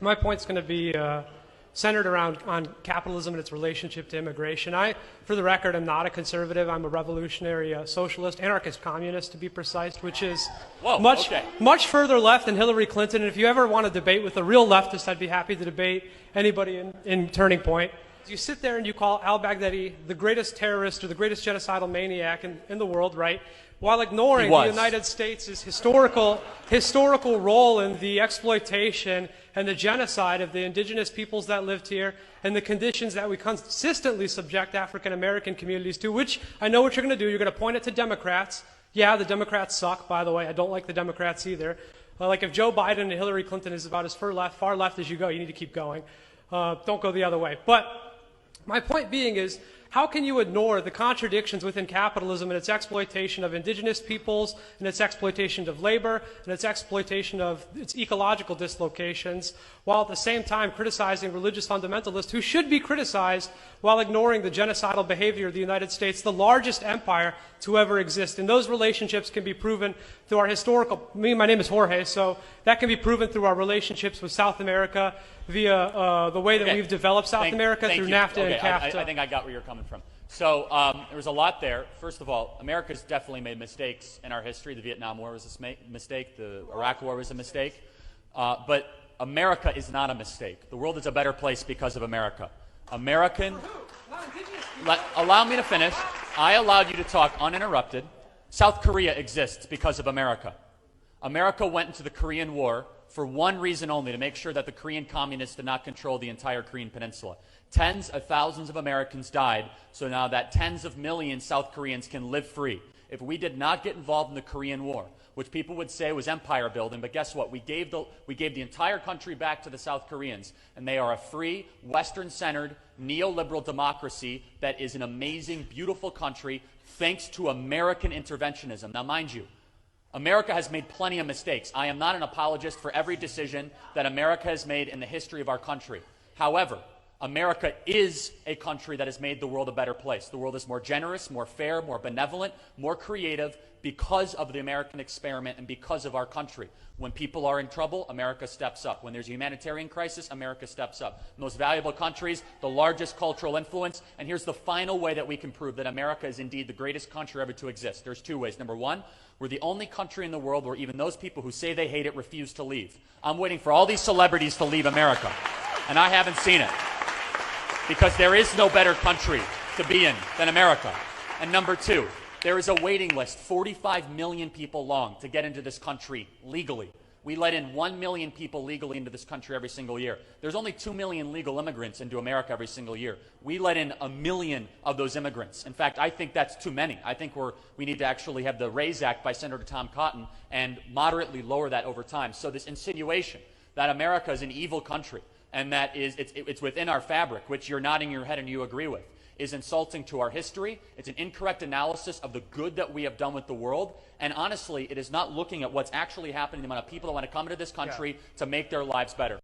My point's going to be centered around on capitalism and its relationship to immigration. I, for the record, am not a conservative. I'm a revolutionary socialist, anarchist-communist to be precise, which is much further left than Hillary Clinton. And if you ever want to debate with a real leftist, I'd be happy to debate anybody in Turning Point. You sit there and you call al-Baghdadi the greatest terrorist or the greatest genocidal maniac in the world, right? While ignoring the United States' historical role in the exploitation and the genocide of the indigenous peoples that lived here and the conditions that we consistently subject African American communities to, which I know what you're going to do. You're going to point it to Democrats. Yeah, the Democrats suck, by the way. I don't like the Democrats either. Like if Joe Biden and Hillary Clinton is about as far left as you go, you need to keep going. Don't go the other way. But my point being is, how can you ignore the contradictions within capitalism and its exploitation of indigenous peoples, and its exploitation of labor, and its exploitation of its ecological dislocations, while at the same time criticizing religious fundamentalists who should be criticized, while ignoring the genocidal behavior of the United States, the largest empire to ever exist? And those relationships can be proven through our historical, my name is Jorge, so that can be proven through our relationships with South America via the way that we've developed South America through NAFTA and CAFTA. I think I got where you're coming from. So there was a lot there. First of all, America's definitely made mistakes in our history. The Vietnam War was a mistake. The Iraq War was a mistake. But America is not a mistake. The world is a better place because of America. Allow me to finish. I allowed you to talk uninterrupted. South Korea exists because of America. America went into the Korean War for one reason only, to make sure that the Korean communists did not control the entire Korean peninsula. Tens of thousands of Americans died, so now that tens of millions South Koreans can live free. If we did not get involved in the Korean War, which people would say was empire building, but guess what? We gave the entire country back to the South Koreans, and they are a free, Western-centered, neoliberal democracy that is an amazing, beautiful country thanks to American interventionism. Now, mind you, America has made plenty of mistakes. I am not an apologist for every decision that America has made in the history of our country. However, America is a country that has made the world a better place. The world is more generous, more fair, more benevolent, more creative because of the American experiment and because of our country. When people are in trouble, America steps up. When there's a humanitarian crisis, America steps up. Most valuable countries, the largest cultural influence, and here's the final way that we can prove that America is indeed the greatest country ever to exist. There's two ways. Number one, we're the only country in the world where even those people who say they hate it refuse to leave. I'm waiting for all these celebrities to leave America, and I haven't seen it. Because there is no better country to be in than America. And number two, there is a waiting list, 45 million people long, to get into this country legally. We let in 1 million people legally into this country every single year. There's only 2 million legal immigrants into America every single year. We let in 1 million of those immigrants. In fact, I think that's too many. I think we need to actually have the RAISE Act by Senator Tom Cotton and moderately lower that over time. So this insinuation that America is an evil country and that it's within our fabric, which you're nodding your head and you agree with, is insulting to our history. It's an incorrect analysis of the good that we have done with the world. And honestly, it is not looking at what's actually happening to the amount of people that want to come into this country to make their lives better.